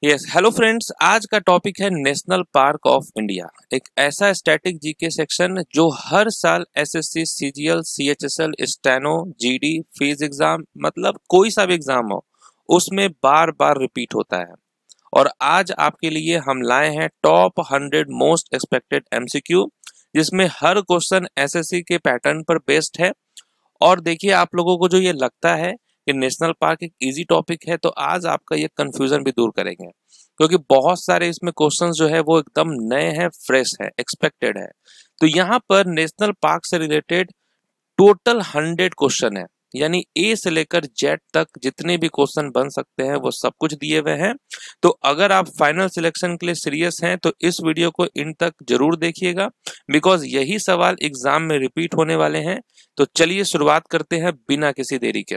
Yes hello friends, आज का topic है नेशनल पार्क ऑफ इंडिया। एक ऐसा स्टैटिक जीके सेक्शन जो हर साल SSC, CGL, CHSL, steno, GD, फिज एग्जाम मतलब कोई सा भी एग्जाम हो उसमें बार बार रिपीट होता है। और आज आपके लिए हम लाए हैं टॉप 100 मोस्ट एक्सपेक्टेड एमसीक्यू, जिसमें हर क्वेश्चन एसएससी के पैटर्न पर बेस्ड है। और देखिए, आप लोगों को जो ये लगता है कि नेशनल पार्क एक इजी टॉपिक है, तो आज आपका ये कंफ्यूजन भी दूर करेंगे, क्योंकि बहुत सारे इसमें क्वेश्चंस जो है वो एकदम नए हैं, फ्रेश है, एक्सपेक्टेड है। तो यहाँ पर नेशनल पार्क से रिलेटेड टोटल 100 क्वेश्चन है, यानी ए से लेकर जेड तक जितने भी क्वेश्चन बन सकते हैं वो सब कुछ दिए हुए हैं। तो अगर आप फाइनल सिलेक्शन के लिए सीरियस हैं तो इस वीडियो को इन तक जरूर देखिएगा, बिकॉज यही सवाल एग्जाम में रिपीट होने वाले हैं। तो चलिए शुरुआत करते हैं बिना किसी देरी के,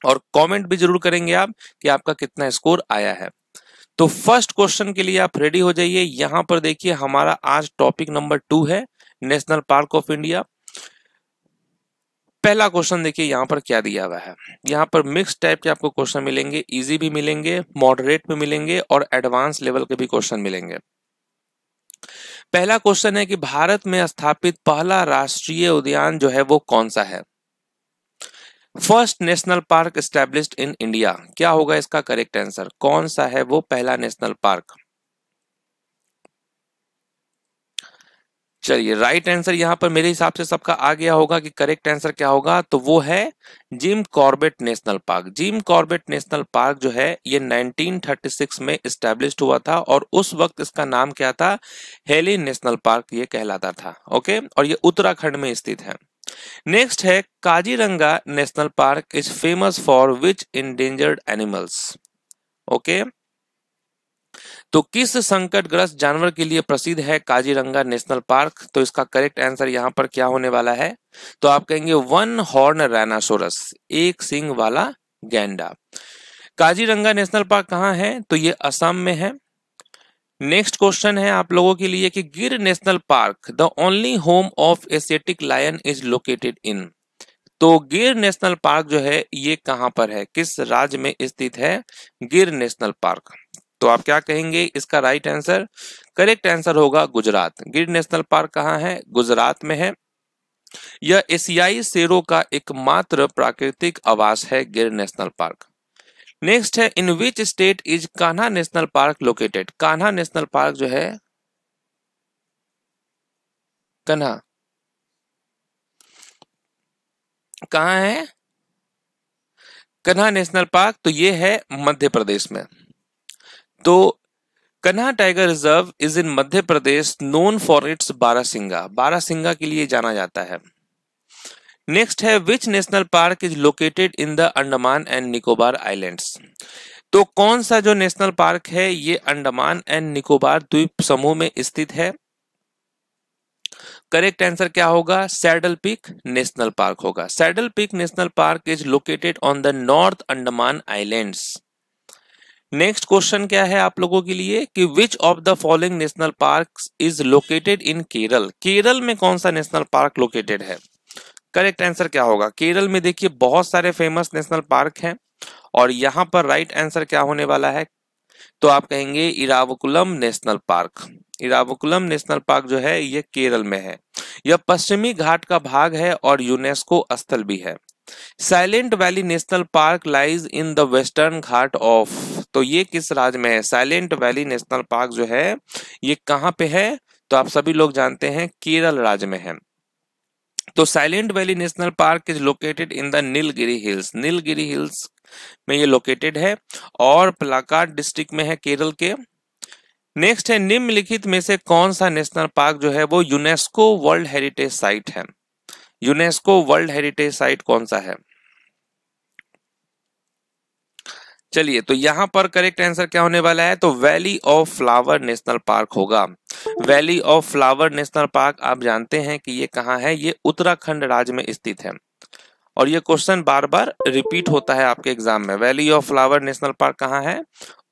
और कमेंट भी जरूर करेंगे आप कि आपका कितना स्कोर आया है। तो फर्स्ट क्वेश्चन के लिए आप रेडी हो जाइए। यहां पर देखिए, हमारा आज टॉपिक नंबर 2 है नेशनल पार्क ऑफ इंडिया। पहला क्वेश्चन देखिए यहाँ पर क्या दिया हुआ है। यहाँ पर मिक्स टाइप के आपको क्वेश्चन मिलेंगे, इजी भी मिलेंगे, मॉडरेट भी मिलेंगे और एडवांस लेवल के भी क्वेश्चन मिलेंगे। पहला क्वेश्चन है कि भारत में स्थापित पहला राष्ट्रीय उद्यान जो है वो कौन सा है। First national park established in India, क्या होगा इसका करेक्ट आंसर? कौन सा है वो पहला नेशनल पार्क? चलिए, राइट आंसर यहाँ पर मेरे हिसाब से सबका आ गया होगा कि करेक्ट आंसर क्या होगा। तो वो है Jim Corbett national park. Jim Corbett national park जो है ये 1936 में एस्टैब्लिश्ड हुआ था, और उस वक्त इसका नाम क्या था? हेली नेशनल पार्क ये कहलाता था। ओके, और ये उत्तराखंड में स्थित है। नेक्स्ट है Kaziranga national park is famous for which endangered animals. Okay, तो किस संकटग्रस्त जानवर के लिए प्रसिद्ध है काजीरंगा नेशनल पार्क? तो इसका करेक्ट आंसर यहाँ पर क्या होने वाला है? तो आप कहेंगे वन हॉर्न राइनोसोरस, एक सींग वाला गैंडा। काजीरंगा नेशनल पार्क कहाँ है? तो ये असम में है। नेक्स्ट क्वेश्चन है आप लोगों के लिए कि Gir National Park the only home of Asiatic lion is located in. तो गिर नेशनल पार्क जो है ये कहां पर है, किस राज्य में स्थित है गिर नेशनल पार्क? तो आप क्या कहेंगे इसका राइट आंसर? करेक्ट आंसर होगा गुजरात। गिर नेशनल पार्क कहाँ है? गुजरात में है। यह एशियाई शेरों का एकमात्र प्राकृतिक आवास है गिर नेशनल पार्क। नेक्स्ट है in which state is Kanha national park located. Kanha national park जो है, कान्हा कहाँ है? कान्हा नेशनल पार्क तो ये है मध्य प्रदेश में। तो Kanha tiger reserve is in Madhya Pradesh, known for its barasingha. Barasingha के लिए जाना जाता है। नेक्स्ट है which national park is located in the Andaman and Nicobar islands. तो कौन सा जो नेशनल पार्क है ये अंडमान एंड निकोबार द्वीप समूह में स्थित है? करेक्ट आंसर क्या होगा? सैडल पीक नेशनल पार्क होगा। Saddle peak national park is located on the north Andaman islands. Next question क्या है आप लोगों के लिए कि विच of the following national park is located इन केरल। केरल में कौन सा नेशनल पार्क लोकेटेड है? करेक्ट आंसर क्या होगा? केरल में देखिए बहुत सारे फेमस नेशनल पार्क हैं, और यहां पर राइट आंसर क्या होने वाला है? तो आप कहेंगे इरावकुलम नेशनल पार्क। इरावकुलम नेशनल पार्क जो है ये केरल में है। यह पश्चिमी घाट का भाग है और यूनेस्को स्थल भी है। Silent valley national park lies in the western Ghat of. तो ये किस राज्य में है? साइलेंट वैली नेशनल पार्क जो है ये कहां पे है? तो आप सभी लोग जानते हैं केरल राज्य में है। तो silent valley national park is located in the Nilgiri hills. Nilgiri hills में ये लोकेटेड है, और पलाक्काड डिस्ट्रिक्ट में है केरल के। नेक्स्ट है निम्नलिखित में से कौन सा नेशनल पार्क जो है वो यूनेस्को वर्ल्ड हेरिटेज साइट है। यूनेस्को वर्ल्ड हेरिटेज साइट कौन सा है? चलिए, तो यहां पर करेक्ट आंसर क्या होने वाला है? तो valley of flower national park होगा। Valley of flower national park आप जानते हैं कि ये कहाँ है? ये उत्तराखंड राज्य में स्थित है, और ये क्वेश्चन बार बार रिपीट होता है आपके एग्जाम में। Valley of flower national park कहाँ है?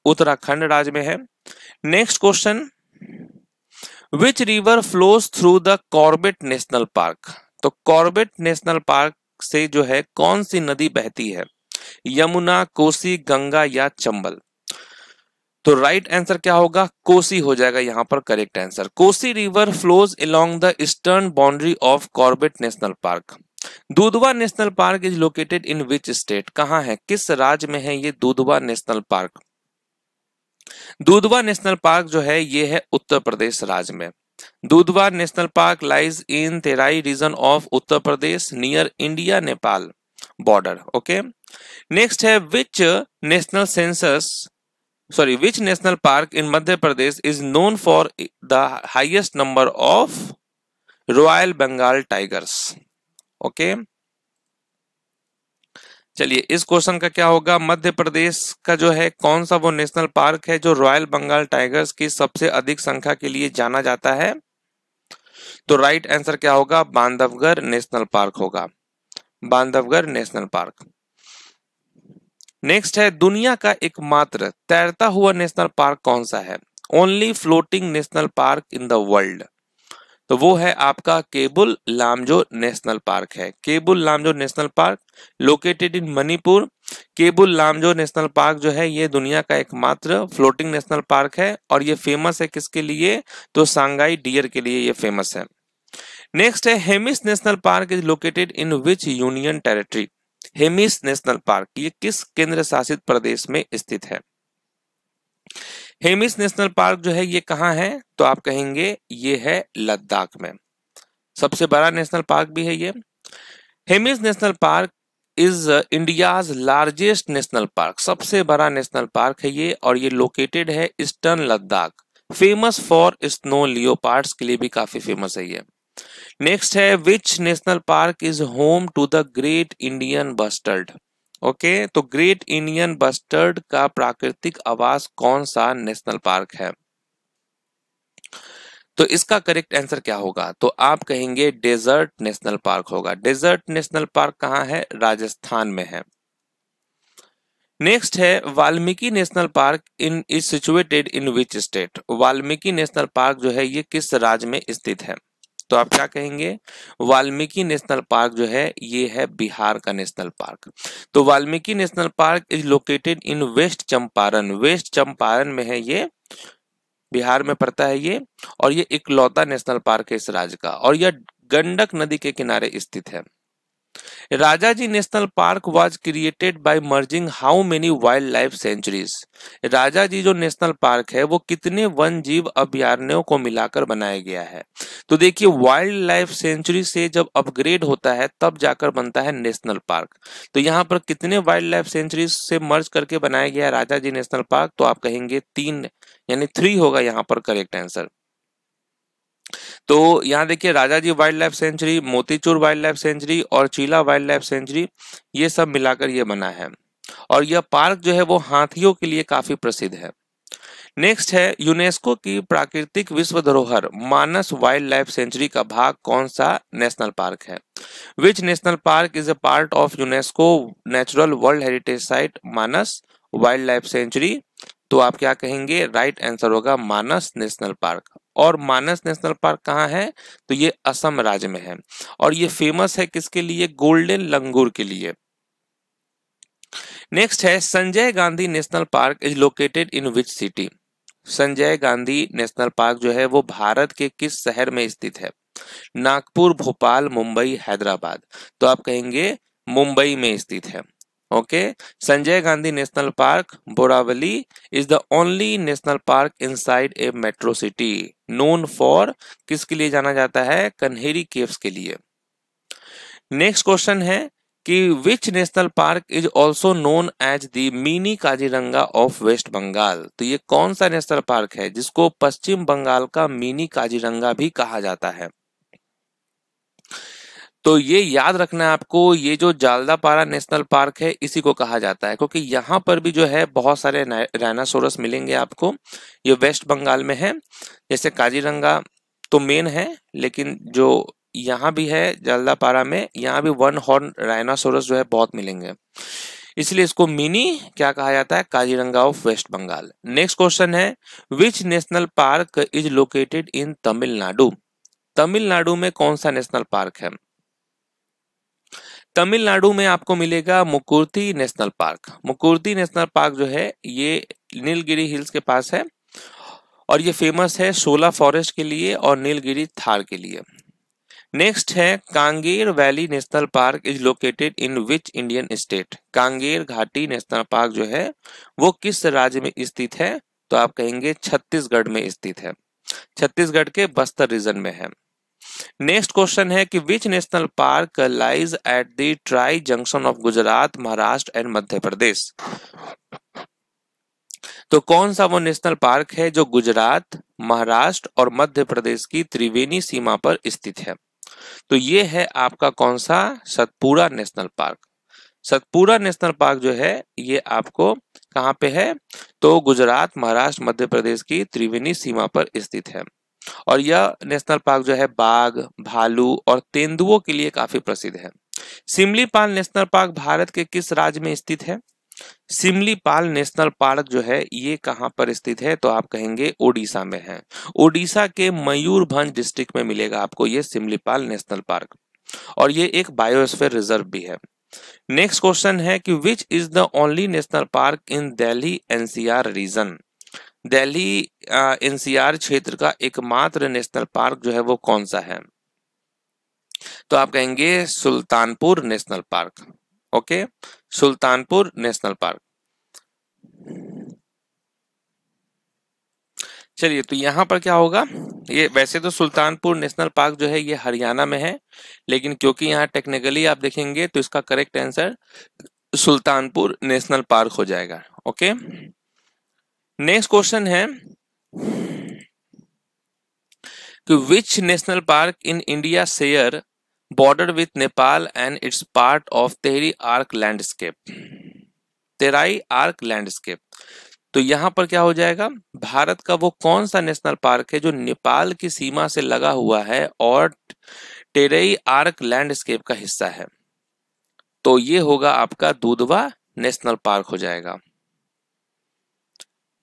उत्तराखंड राज्य में है। Next question, which river flows through the Corbett national park. तो कॉर्बेट नेशनल पार्क से जो है कौन सी नदी बहती है? यमुना, कोसी, गंगा या चंबल? तो राइट आंसर क्या होगा, कोसी हो जाएगा यहाँ पर correct answer. Kosi river flows along the eastern boundary of Corbett national park. Dudhwa national park is located in which state, कहाँ है, किस राज्य में है ये Dudhwa national park. Dudhwa national park जो है ये है उत्तर प्रदेश राज्य में। Dudhwa national park lies in Terai region of Uttar Pradesh near India Nepal border. Okay, next है which national park in Madhya Pradesh is known for the highest number of royal Bengal tigers. Okay, चलिए इस क्वेश्चन का क्या होगा, मध्य प्रदेश का जो है कौन सा वो नेशनल पार्क है जो रॉयल बंगाल टाइगर्स की सबसे अधिक संख्या के लिए जाना जाता है। तो राइट आंसर क्या होगा, बांधवगढ़ नेशनल पार्क होगा, बांधवगढ़ नेशनल पार्क। नेक्स्ट है दुनिया का एकमात्र तैरता हुआ नेशनल पार्क कौन सा है, only floating national park in the world. तो वो है आपका केबुल लामजो नेशनल पार्क है। Keibul Lamjao national park located in Manipur. Keibul Lamjao national park जो है ये दुनिया का एकमात्र फ्लोटिंग नेशनल पार्क है और ये फेमस है किसके लिए, तो सांगाई डियर के लिए ये फेमस है। नेक्स्ट है Hemis national park is located in which union territory. Hemis national park ये किस केंद्र शासित प्रदेश में स्थित है। हेमिस नेशनल पार्क जो है ये कहाँ है, तो आप कहेंगे ये है लद्दाख में, सबसे बड़ा नेशनल पार्क भी है ये। Hemis national park is India's largest national park, सबसे बड़ा नेशनल पार्क है ये और ये लोकेटेड है eastern Ladakh, famous for snow leopards के लिए भी काफी फेमस है ये। नेक्स्ट है which national park is home to the great Indian bustard. Okay, तो ग्रेट इंडियन बस्टर्ड का प्राकृतिक आवास कौन सा नेशनल पार्क है। तो इसका करेक्ट आंसर क्या होगा, तो आप कहेंगे डेजर्ट नेशनल पार्क होगा। डेजर्ट नेशनल पार्क कहाँ है, राजस्थान में है। नेक्स्ट है Valmiki national park is situated in which state. Valmiki national park जो है ये किस राज्य में स्थित है, तो आप क्या कहेंगे, वाल्मीकि नेशनल पार्क जो है ये है बिहार का नेशनल पार्क। तो Valmiki national park is located in west Champaran. West Champaran में है ये, बिहार में पड़ता है ये और ये इकलौता नेशनल पार्क है इस राज्य का और यह गंडक नदी के किनारे स्थित है। Rajaji national park was created by merging how many wild life sanctuaries. Rajaji जो नेशनल पार्क है वो कितने वन जीव अभयारण्यों को मिलाकर बनाया गया है। तो देखिए वाइल्ड लाइफ सेंचुरी से जब अपग्रेड होता है तब जाकर बनता है नेशनल पार्क। तो यहाँ पर कितने वाइल्ड लाइफ सेंचुरी से मर्ज करके बनाया गया है राजाजी नेशनल पार्क, तो आप कहेंगे 3 यानी 3 होगा यहाँ पर करेक्ट आंसर। तो यहाँ देखिए Rajaji wildlife sanctuary, Motichur wildlife sanctuary और चीला वाइल्ड लाइफ सेंचुरी ये सब मिलाकर ये बना है और यह पार्क जो है वो हाथियों के लिए काफी प्रसिद्ध है। नेक्स्ट है यूनेस्को की प्राकृतिक विश्व धरोहर मानस वाइल्ड लाइफ सेंचुरी का भाग कौन सा नेशनल पार्क है। Which national park is a part of UNESCO natural world heritage site Manas wild life sanctuary. तो आप क्या कहेंगे, राइट आंसर होगा मानस नेशनल पार्क। और मानस नेशनल पार्क कहाँ है, तो ये असम राज्य में है और ये फेमस है किसके लिए, गोल्डन लंगूर के लिए। नेक्स्ट है Sanjay Gandhi national park is located in which city. Sanjay Gandhi national park जो है वो भारत के किस शहर में स्थित है, नागपुर, भोपाल, मुंबई, हैदराबाद। तो आप कहेंगे मुंबई में स्थित है। Okay, Sanjay Gandhi national park Borivali is the only national park inside a metro city known for, किसके लिए जाना जाता है, कन्हेरी केव्स के लिए। नेक्स्ट क्वेश्चन है कि which national park is also known as the mini Kaziranga of waste Bengal. तो ये कौन सा नेशनल पार्क है जिसको पश्चिम बंगाल का मिनी काजीरंगा भी कहा जाता है। तो ये याद रखना है आपको, ये जो जालदापारा नेशनल पार्क है इसी को कहा जाता है क्योंकि यहाँ पर भी जो है बहुत सारे राइनासोरस मिलेंगे आपको। ये वेस्ट बंगाल में है, जैसे काजीरंगा तो मेन है लेकिन जो यहाँ भी है जालदापारा में, यहाँ भी 1 हॉर्न राइनासोरस जो है बहुत मिलेंगे, इसलिए इसको मिनी क्या कहा जाता है, Kaziranga of waste Bengal. Next question है which national park is located in Tamil Nadu. Tamil Nadu में कौन सा नेशनल पार्क है। तमिलनाडु में आपको मिलेगा Mukurthi national park. Mukurthi national park जो है ये नीलगिरी हिल्स के पास है और ये फेमस है शोला फॉरेस्ट के लिए और नीलगिरी थार के लिए। नेक्स्ट है Kanger valley national park is located in which Indian state. Kanger घाटी नेशनल पार्क जो है वो किस राज्य में स्थित है, तो आप कहेंगे छत्तीसगढ़ में स्थित है, छत्तीसगढ़ के बस्तर रीजन में है। नेक्स्ट क्वेश्चन है कि which national park lies at the tri junction of Gujarat, Maharashtra and Madhya Pradesh. तो कौन सा वो नेशनल पार्क है जो गुजरात, महाराष्ट्र और मध्य प्रदेश की त्रिवेणी सीमा पर स्थित है, तो ये है आपका कौन सा, Satpura national park. Satpura national park जो है ये आपको कहाँ पे है, तो गुजरात, महाराष्ट्र, मध्य प्रदेश की त्रिवेणी सीमा पर स्थित है। और यह नेशनल पार्क जो है बाघ, भालू और तेंदुओं के लिए काफी प्रसिद्ध है। सिमलीपाल नेशनल पार्क भारत के किस राज्य में स्थित है। सिमलीपाल नेशनल पार्क जो है ये कहां पर स्थित है, तो आप कहेंगे ओडिशा में है। ओडिशा के मयूरभंज डिस्ट्रिक्ट में मिलेगा आपको ये सिमलीपाल नेशनल पार्क, और ये एक बायोस्फीयर रिजर्व भी है। नेक्स्ट क्वेश्चन है कि which is the only national park in Delhi NCR region. Delhi NCR क्षेत्र का एकमात्र नेशनल पार्क जो है वो कौन सा है, तो आप कहेंगे Sultanpur national park. Okay, Sultanpur national park. चलिए, तो यहां पर क्या होगा, ये वैसे तो सुल्तानपुर नेशनल पार्क जो है ये हरियाणा में है, लेकिन क्योंकि यहाँ टेक्निकली आप देखेंगे तो इसका correct answer Sultanpur national park हो जाएगा। ओके, नेक्स्ट क्वेश्चन है कि which national park in India share border with Nepal and it's part of Tehri arc landscape. Terai arc landscape, तो यहां पर क्या हो जाएगा, भारत का वो कौन सा नेशनल पार्क है जो नेपाल की सीमा से लगा हुआ है और टेरई आर्क लैंडस्केप का हिस्सा है, तो ये होगा आपका दुधवा नेशनल पार्क हो जाएगा।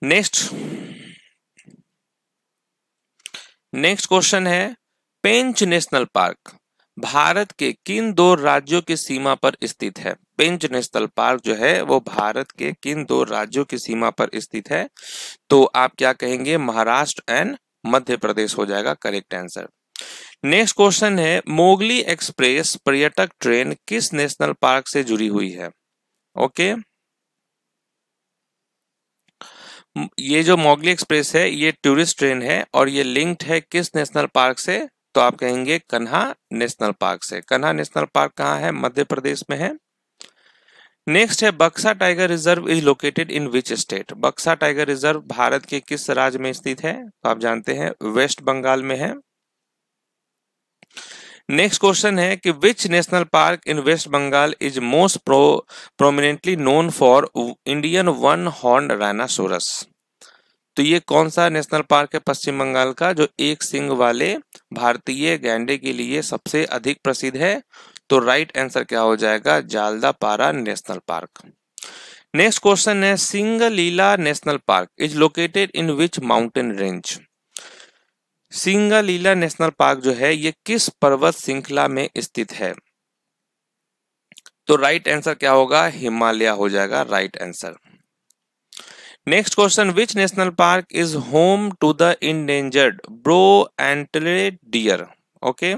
नेक्स्ट क्वेश्चन है पेंच नेशनल पार्क भारत के किन दो राज्यों की सीमा पर स्थित है। पेंच नेशनल पार्क जो है वो भारत के किन दो राज्यों की सीमा पर स्थित है, तो आप क्या कहेंगे, महाराष्ट्र एंड मध्य प्रदेश हो जाएगा करेक्ट आंसर। नेक्स्ट क्वेश्चन है मोगली एक्सप्रेस पर्यटक ट्रेन किस नेशनल पार्क से जुड़ी हुई है। ओके, ये जो मोगली एक्सप्रेस है ये टूरिस्ट ट्रेन है और ये लिंक्ड है किस नेशनल पार्क से, तो आप कहेंगे कन्हा नेशनल पार्क से। कन्हा नेशनल पार्क कहाँ है, मध्य प्रदेश में है। नेक्स्ट है बक्सा tiger reserve is located in which state. बक्सा टाइगर रिजर्व भारत के किस राज्य में स्थित है, तो आप जानते हैं वेस्ट बंगाल में है। नेक्स्ट क्वेश्चन है कि which national park in west Bengal is most prominently known for Indian one horn rhinoceros. तो ये कौन सा नेशनल पार्क है पश्चिम बंगाल का जो एक सिंग वाले भारतीय गैंडे के लिए सबसे अधिक प्रसिद्ध है, तो राइट आंसर क्या हो जाएगा, Jaldapara national park. Next question है Singalila national park is located in which mountain range. Singalila national park जो है ये किस पर्वत श्रृंखला में स्थित है, तो राइट आंसर क्या होगा, हिमालय हो जाएगा right answer. Next question which national park is home to the endangered brow antlered deer. Okay,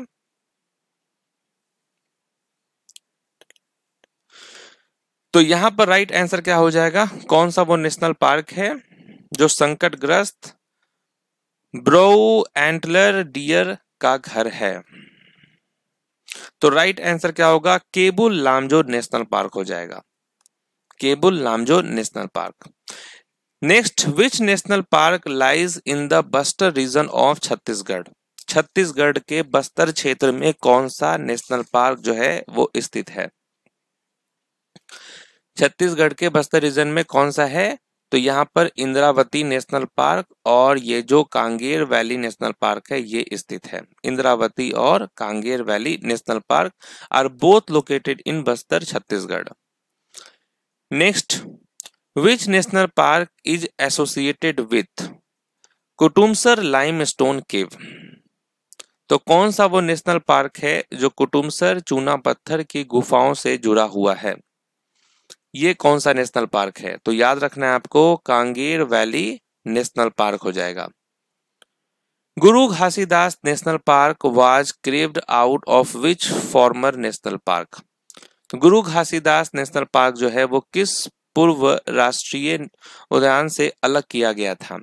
तो यहां पर राइट आंसर क्या हो जाएगा, कौन सा वो नेशनल पार्क है जो संकटग्रस्त ब्रो एंटलर डियर का घर है, तो राइट आंसर क्या होगा, केबुल लामजो नेशनल पार्क हो जाएगा, Keibul Lamjao national park. Next which national park lies in the Bastar region of Chhattisgarh. Chhattisgarh के बस्तर क्षेत्र में कौन सा नेशनल पार्क जो है वो स्थित है। छत्तीसगढ़ के बस्तर रीजन में कौन सा है, तो यहाँ पर इंद्रावती नेशनल पार्क और ये जो कांगेर वैली नेशनल पार्क है ये स्थित है। इंद्रावती और Kanger valley national park are both located in Bastar Chhattisgarh. Next which national park is associated with Kutumsar limestone cave. तो कौन सा वो नेशनल पार्क है जो कुटुमसर चूना पत्थर की गुफाओं से जुड़ा हुआ है। ये कौन सा नेशनल पार्क है? तो याद रखना है आपको, कांगेर वैली नेशनल पार्क हो जाएगा। गुरु Ghasidas national park was craved out of which farmer national park? Guru Ghasidas national park जो है वो किस पूर्व राष्ट्रीय उद्यान से अलग किया गया था?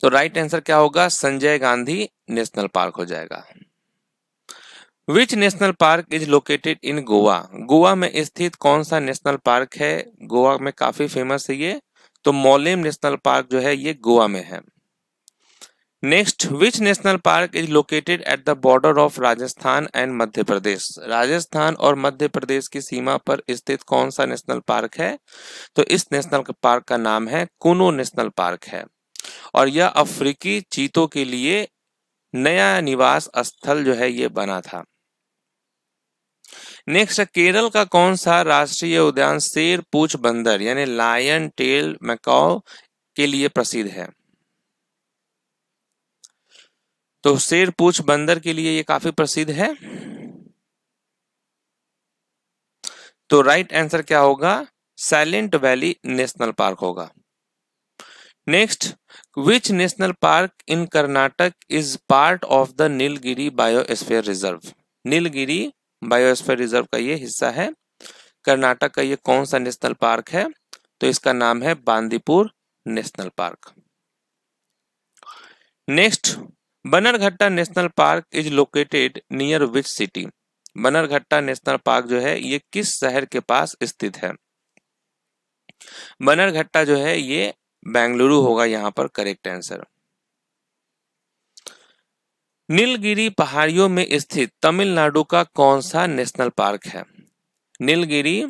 तो राइट आंसर क्या होगा? संजय गांधी नेशनल पार्क हो जाएगा। विच नेशनल पार्क इज लोकेटेड इन गोवा? गोवा में स्थित कौन सा नेशनल पार्क है? गोवा में काफी फेमस है ये, तो मोलेम नेशनल पार्क जो है ये गोवा में है। Next, which national park is located at the border of Rajasthan and Madhya Pradesh? Rajasthan और मध्य प्रदेश की सीमा पर स्थित कौन सा नेशनल पार्क है? तो इस नेशनल पार्क का नाम है कुनो नेशनल पार्क है, और यह अफ्रीकी चीतों के लिए नया निवास स्थल जो है ये बना था। नेक्स्ट, केरल का कौन सा राष्ट्रीय उद्यान शेर पूंछ बंदर यानी लायन टेल मैकाओ के लिए प्रसिद्ध है? तो शेर पूंछ बंदर के लिए ये काफी प्रसिद्ध है। तो राइट आंसर क्या होगा? साइलेंट वैली नेशनल पार्क होगा। Next, which national park in Karnataka is part of the Nilgiri biosphere reserve? Nilgiri biosphere reserve का ये हिस्सा है। कर्नाटक का ये कौन सा नेशनल पार्क है? तो इसका नाम है Bandipur national park. Next, Bannerghatta national park is located near which city? Bannerghatta national park जो है ये किस शहर के पास स्थित है? बनरघट्टा जो है ये बेंगलुरु होगा यहाँ पर करेक्ट आंसर। नीलगिरी पहाड़ियों में स्थित तमिलनाडु का कौन सा नेशनल पार्क है? नीलगिरी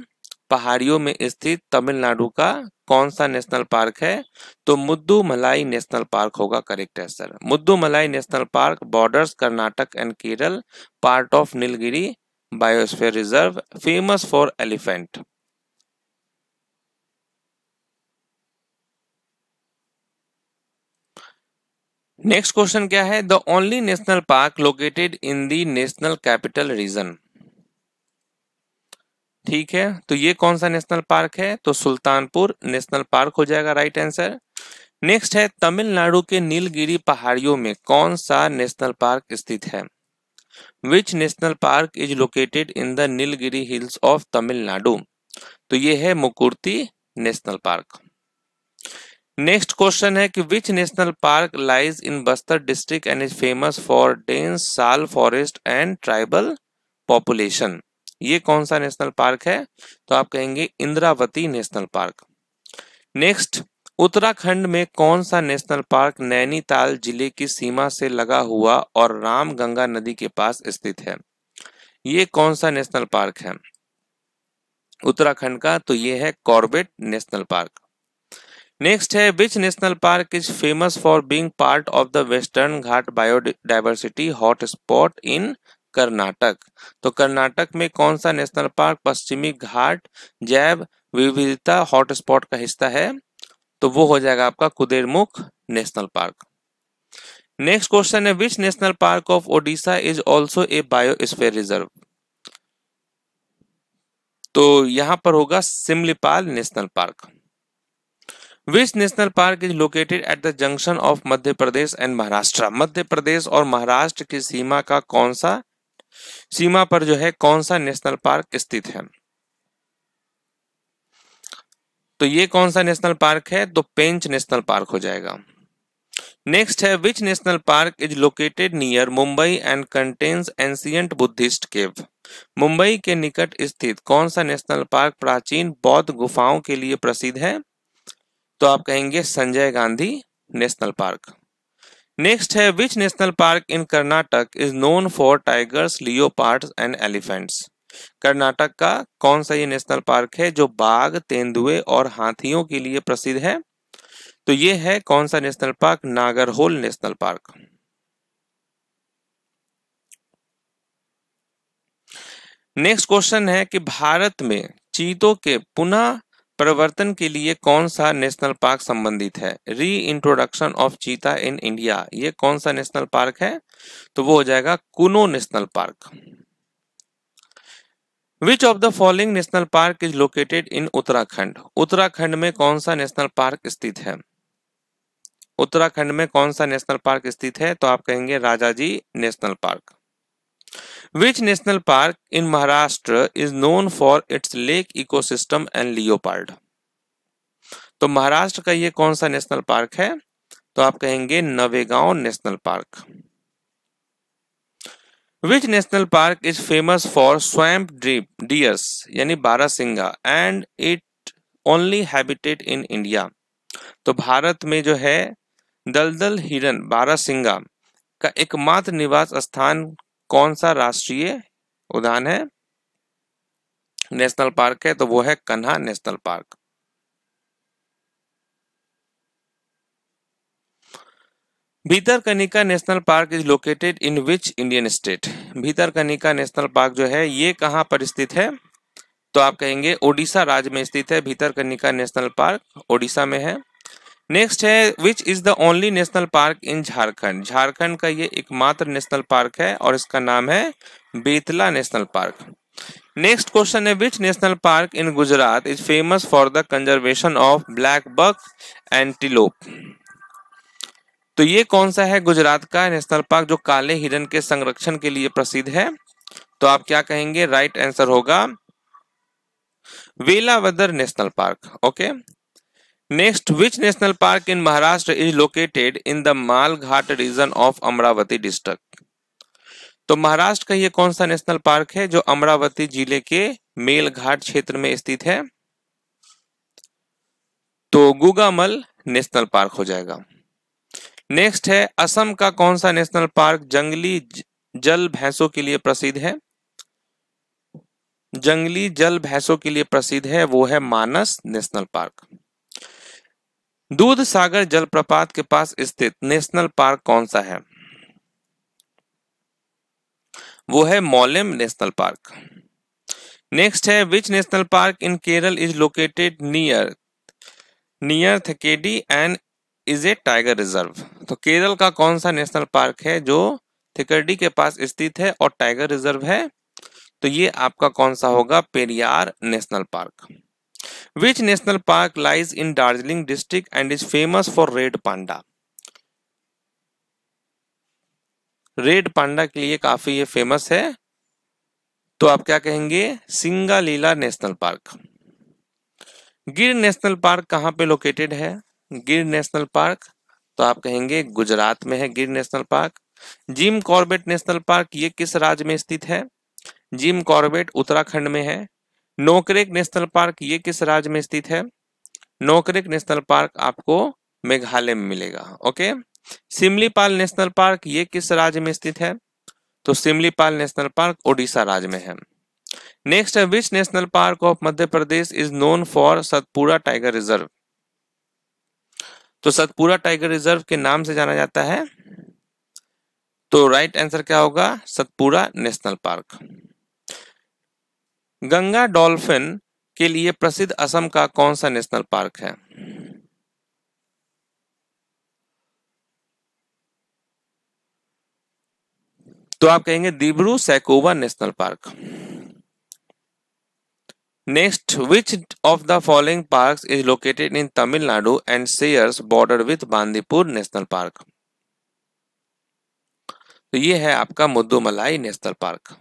पहाड़ियों में स्थित तमिलनाडु का कौन सा नेशनल पार्क है? तो मुद्दुमलाई नेशनल पार्क होगा correct answer. Mudumalai national park borders Karnataka and Kerala, part of Nilgiri biosphere reserve, famous for elephant. Next question क्या है? The only national park located in the national capital region. ठीक है, तो ये कौन सा नेशनल पार्क है? तो सुल्तानपुर नेशनल पार्क हो जाएगा राइट आंसर। नेक्स्ट है, तमिलनाडु के नीलगिरी पहाड़ियों में कौन सा नेशनल पार्क स्थित है? Which national park is located in the Nilgiri hills of Tamil Nadu? तो ये है Mukurthi national park. Next question है कि which national park lies in Bastar district and is famous for dense साल फॉरेस्ट एंड ट्राइबल पॉपुलेशन? ये कौन सा नेशनल पार्क है? तो आप कहेंगे Indravati national park. Next, Uttarakhand में कौन सा नेशनल पार्क नैनीताल जिले की सीमा से लगा हुआ और रामगंगा नदी के पास स्थित है? ये कौन सा नेशनल पार्क है उत्तराखंड का? तो ये है कॉर्बेट नेशनल पार्क। नेक्स्ट है, which national park is famous for being part of the western Ghat biodiversity hotspot इन कर्नाटक? तो कर्नाटक में कौन सा नेशनल पार्क पश्चिमी घाट जैव विविधता हॉटस्पॉट का हिस्सा है? तो वो हो जाएगा आपका Kudremukh national park. Next question है, which national park of Odisha is also a biosphere reserve? तो यहां पर होगा Simlipal national park. Which national park is located at the junction of Madhya Pradesh and Maharashtra? Madhya Pradesh और महाराष्ट्र की सीमा का कौन सा सीमा पर जो है कौन सा नेशनल पार्क स्थित है? तो ये कौन सा नेशनल पार्क है? तो पेंच नेशनल पार्क हो जाएगा। नेक्स्ट है, which national park is located near Mumbai and contains ancient Buddhist cave? Mumbai के निकट स्थित कौन सा नेशनल पार्क प्राचीन बौद्ध गुफाओं के लिए प्रसिद्ध है? तो आप कहेंगे Sanjay Gandhi national park. Next है, which national park in Karnataka is known for tigers, leopards and elephants? Karnataka का कौन सा ये नेशनल पार्क है जो बाघ, तेंदुए और हाथियों के लिए प्रसिद्ध है? तो ये है कौन सा national park? Nagarhole national park. Next question है कि भारत में चीतों के पुनः प्रवर्तन के लिए कौन सा नेशनल पार्क संबंधित है? री इंट्रोडक्शन ऑफ चीता इन इंडिया, ये कौन सा नेशनल पार्क है? तो वो हो जाएगा Kuno national park. Which of the following national park is located in Uttarakhand? Uttarakhand में कौन सा नेशनल पार्क स्थित है? उत्तराखंड में कौन सा नेशनल पार्क स्थित है? तो आप कहेंगे Rajaji national park. Which national park in Maharashtra is known for it's lake ecosystem and leopard? तो महाराष्ट्र का ये कौन सा नेशनल पार्क है? तो आप कहेंगे Navegaon national park. Which national park is famous for swamp deers यानी barasingha and it only habitat in India? तो भारत में जो है दलदल हिरन बारहसिंगा का एकमात्र निवास स्थान कौन सा राष्ट्रीय उद्यान है, नेशनल पार्क है? तो वो है Kanha national park. Bhitarkanika national park is located in which Indian state? Bhitarkanika national park जो है ये कहाँ पर स्थित है? तो आप कहेंगे ओडिशा राज्य में स्थित है। भीतरकनिका नेशनल पार्क ओडिशा में है। नेक्स्ट है which is the only national park इन झारखंड? झारखंड का ये एकमात्र नेशनल पार्क है और इसका नाम है Betla national park. Next question है which national park in Gujarat is famous for the conservation of black buck antelope? तो ये कौन सा है गुजरात का नेशनल पार्क जो काले हिरन के संरक्षण के लिए प्रसिद्ध है? तो आप क्या कहेंगे? राइट आंसर होगा Velavadar national park. Okay, next which national park in Maharashtra is located in the Melghat region of Amravati district? तो महाराष्ट्र का ये कौन सा नेशनल पार्क है जो अमरावती जिले के मेलघाट क्षेत्र में स्थित है? तो गुगामल नेशनल पार्क हो जाएगा। नेक्स्ट है असम का कौन सा नेशनल पार्क जंगली जल भैंसों के लिए प्रसिद्ध है? जंगली जल भैंसों के लिए प्रसिद्ध है वो है मानस नेशनल पार्क। दूध सागर जलप्रपात के पास स्थित नेशनल पार्क कौन सा है? वो है मोलेम नेशनल पार्क। नेक्स्ट है which national park in Kerala is located near Thekkady and is a tiger reserve? तो केरल का कौन सा नेशनल पार्क है जो थिकरडी के पास स्थित है और टाइगर रिजर्व है? तो ये आपका कौन सा होगा? Periyar national park. Which national park lies in Darjeeling district and is famous for red panda? Red panda के लिए काफी ये फेमस है, तो आप क्या कहेंगे? Singalila national park. गिर नेशनल पार्क कहाँ पे लोकेटेड है? गिर नेशनल पार्क तो आप कहेंगे गुजरात में है गिर National park. Jim Corbett national park ये किस राज्य में स्थित है? जिम कॉर्बेट उत्तराखंड में है। नोकरेक नेशनल पार्क ये किस राज्य में स्थित है? नोकरेक नेशनल पार्क आपको मेघालय में मिलेगा। ओके, सिमलीपाल नेशनल पार्क ये किस राज्य में स्थित है? तो सिमलीपाल नेशनल पार्क ओडिशा राज्य में है। नेक्स्ट है which national park of Madhya Pradesh is known for Satpura tiger reserve? तो सतपुड़ा टाइगर रिजर्व के नाम से जाना जाता है, तो राइट आंसर क्या होगा? Satpura national park. Ganga dolphin के लिए प्रसिद्ध असम का कौन सा नेशनल पार्क है? तो आप कहेंगे Dibru Saikhowa national park. Next which of the following parks is located in Tamil Nadu and shares border with Bandipur national park? तो ये है आपका Mudumalai national park.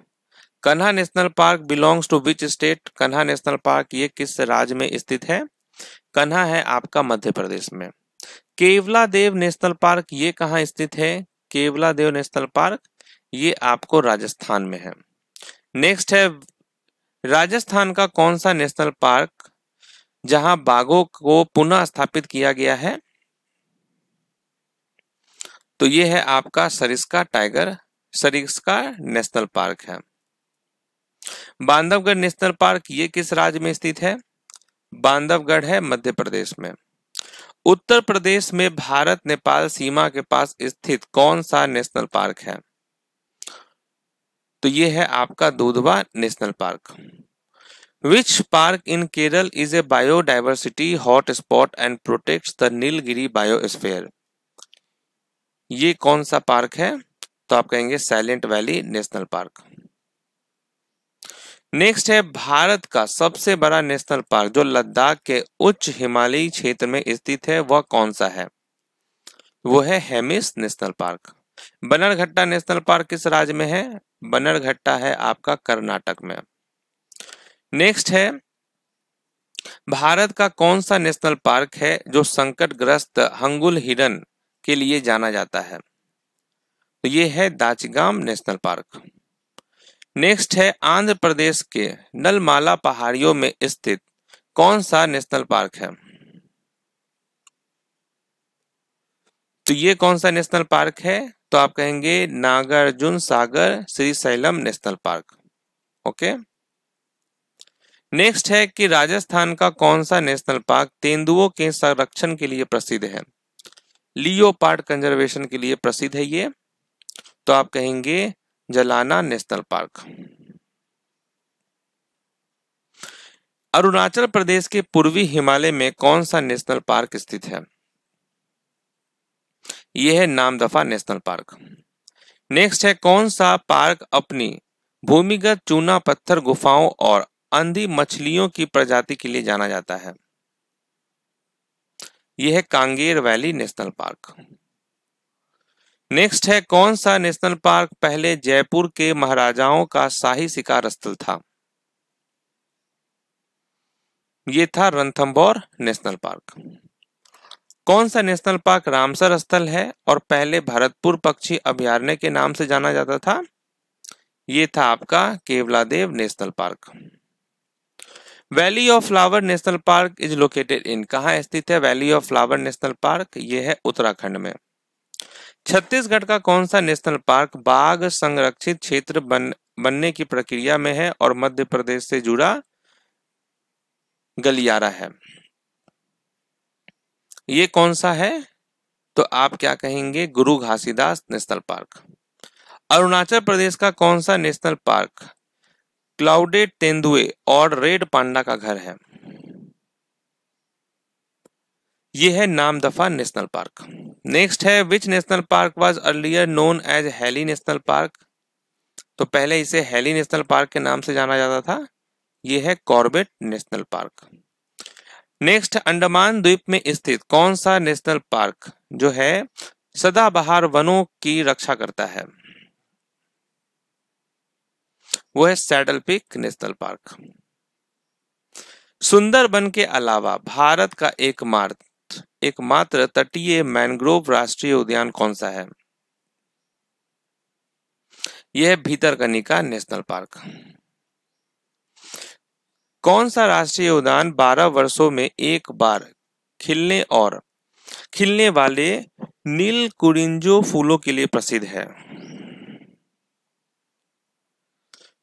Kanha national park belongs to which state? Kanha national park ये किस राज्य में स्थित है? कन्हा है आपका मध्य प्रदेश में। केवलादेव नेशनल पार्क ये कहाँ स्थित है? केवलादेव नेशनल पार्क ये आपको राजस्थान में है। नेक्स्ट है राजस्थान का कौन सा नेशनल पार्क जहां बाघों को पुनः स्थापित किया गया है? तो ये है आपका सरिस्का नेशनल पार्क है। बांधवगढ़ नेशनल पार्क ये किस राज्य में स्थित है? बांधवगढ़ है मध्य प्रदेश में। उत्तर प्रदेश में भारत नेपाल सीमा के पास स्थित कौन सा नेशनल पार्क है? तो ये है आपका Dudhwa national park. Which park in Kerala is a biodiversity hot spot and protects the Nilgiri biosphere? ये कौन सा पार्क है? तो आप कहेंगे silent valley national park. Next है भारत का सबसे बड़ा नेशनल पार्क जो लद्दाख के उच्च हिमालयी क्षेत्र में स्थित है, वह कौन सा है? वो है Hemis national park. Bannerghatta national park किस राज्य में है? बन्नरघट्टा है आपका कर्नाटक में। नेक्स्ट है भारत का कौन सा नेशनल पार्क है जो संकटग्रस्त हंगुल हिरन के लिए जाना जाता है? तो ये है दाचिगाम नेशनल पार्क। नेक्स्ट है आंध्र प्रदेश के नलमाला पहाड़ियों में स्थित कौन सा नेशनल पार्क है? तो ये कौन सा नेशनल पार्क है? तो आप कहेंगे Nagarjuna Sagar Srisailam national park. Okay. Next है कि राजस्थान का कौन सा नेशनल पार्क तेंदुओं के संरक्षण के लिए प्रसिद्ध है? लियोपार्ड कंजर्वेशन के लिए प्रसिद्ध है ये। तो आप कहेंगे जलाना नेशनल पार्क। अरुणाचल प्रदेश के पूर्वी हिमालय में कौन सा नेशनल पार्क स्थित है? यह है नामदफा नेशनल पार्क। नेक्स्ट है कौन सा पार्क अपनी भूमिगत चूना पत्थर गुफाओं और अंधी मछलियों की प्रजाति के लिए जाना जाता है? यह है Kanger valley national park. Next है कौन सा नेशनल पार्क पहले जयपुर के महाराजाओं का शाही शिकार स्थल था? यह था रणथंभौर नेशनल पार्क। कौन सा नेशनल पार्क रामसर स्थल है और पहले भरतपुर पक्षी अभयारण्य के नाम से जाना जाता था? यह था आपका Keoladeo national park. Valley of flower national park is located इन, कहाँ स्थित है valley of flower national park? यह है उत्तराखंड में। छत्तीसगढ़ का कौन सा नेशनल पार्क बाघ संरक्षित क्षेत्र बनने की प्रक्रिया में है और मध्य प्रदेश से जुड़ा गलियारा है? ये कौन सा है? तो आप क्या कहेंगे गुरु घासीदास नेशनल पार्क। अरुणाचल प्रदेश का कौन सा नेशनल पार्क क्लाउडेड तेंदुए और रेड पांडा का घर है? यह है नामदफा नेशनल पार्क। नेक्स्ट है which national park was earlier known as Hailey national park? तो पहले इसे हैली नेशनल पार्क के नाम से जाना जाता था। यह है Corbett national park. Next Andaman द्वीप में स्थित कौन सा नेशनल पार्क जो है सदाबहार वनों की रक्षा करता है? वो है saddle peak national park. Sundarban के अलावा भारत का एकमात्र तटीय मैंग्रोव राष्ट्रीय उद्यान कौन सा है? यह है भीतरकनिका नेशनल पार्क। कौन सा राष्ट्रीय उद्यान 12 वर्षों में एक बार खिलने वाले नील कुरिंजो फूलों के लिए प्रसिद्ध है?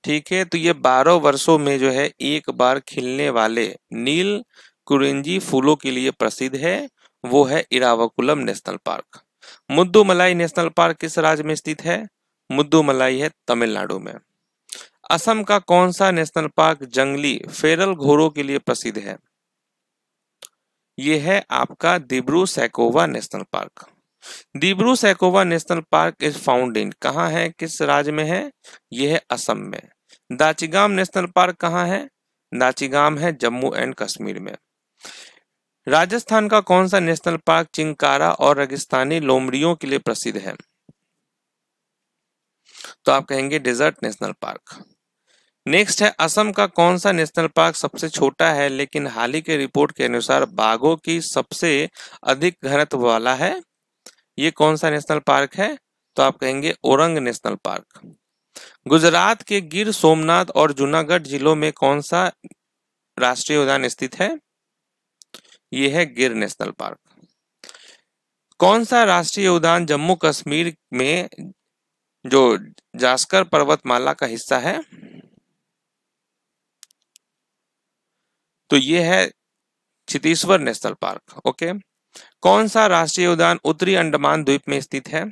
ठीक है, तो ये 12 वर्षों में जो है एक बार खिलने वाले नील कुरिंजी फूलों के लिए प्रसिद्ध है, वो है Eravikulam national park. Mudumalai national park किस राज्य में स्थित है? मुद्दुमलाई है तमिलनाडु में। असम का कौन सा नेशनल पार्क जंगली फेरल घोड़ों के लिए प्रसिद्ध है? यह है आपका Dibru Saikhowa national park. Dibru Saikhowa national park is found in, कहाँ है किस राज्य में है? यह है असम में। दाचिगाम नेशनल पार्क कहाँ है? दाचिगाम है जम्मू एंड कश्मीर में। राजस्थान का कौन सा नेशनल पार्क चिंकारा और रेगिस्तानी लोमड़ियों के लिए प्रसिद्ध है? तो आप कहेंगे डेजर्ट नेशनल पार्क। नेक्स्ट है असम का कौन सा नेशनल पार्क सबसे छोटा है लेकिन हाल ही के रिपोर्ट के अनुसार बाघों की सबसे अधिक घनत्व वाला है? ये कौन सा नेशनल पार्क है? तो आप कहेंगे ओरंग नेशनल पार्क। गुजरात के गिर सोमनाथ और जूनागढ़ जिलों में कौन सा राष्ट्रीय उद्यान स्थित है? यह है गिर नेशनल पार्क। कौन सा राष्ट्रीय उद्यान जम्मू कश्मीर में जो जास्कर पर्वतमाला का हिस्सा है? तो यह है चित्तीश्वर नेशनल पार्क। ओके। कौन सा राष्ट्रीय उद्यान उत्तरी अंडमान द्वीप में स्थित है?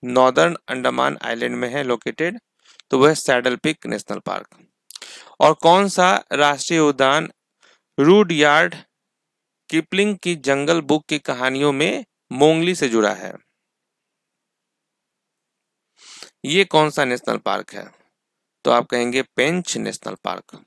नॉर्दर्न अंडमान आइलैंड में है लोकेटेड, तो वह सैडल पीक नेशनल पार्क। और कौन सा राष्ट्रीय उद्यान रूडयार्ड किपलिंग की जंगल बुक की कहानियों में मोंगली से जुड़ा है? ये कौन सा नेशनल पार्क है? तो आप कहेंगे पेंच नेशनल पार्क।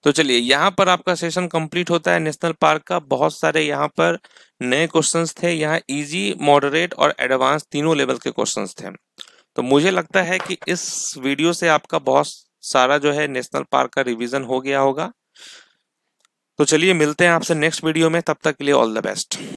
तो चलिए यहाँ पर आपका सेशन कंप्लीट होता है नेशनल पार्क का। बहुत सारे यहाँ पर नए क्वेश्चंस थे, यहाँ इजी, मॉडरेट और एडवांस तीनों लेवल के क्वेश्चंस थे। तो मुझे लगता है कि इस वीडियो से आपका बहुत सारा जो है नेशनल पार्क का रिवीजन हो गया होगा। तो चलिए मिलते हैं आपसे नेक्स्ट वीडियो में, तब तक के लिए ऑल द बेस्ट।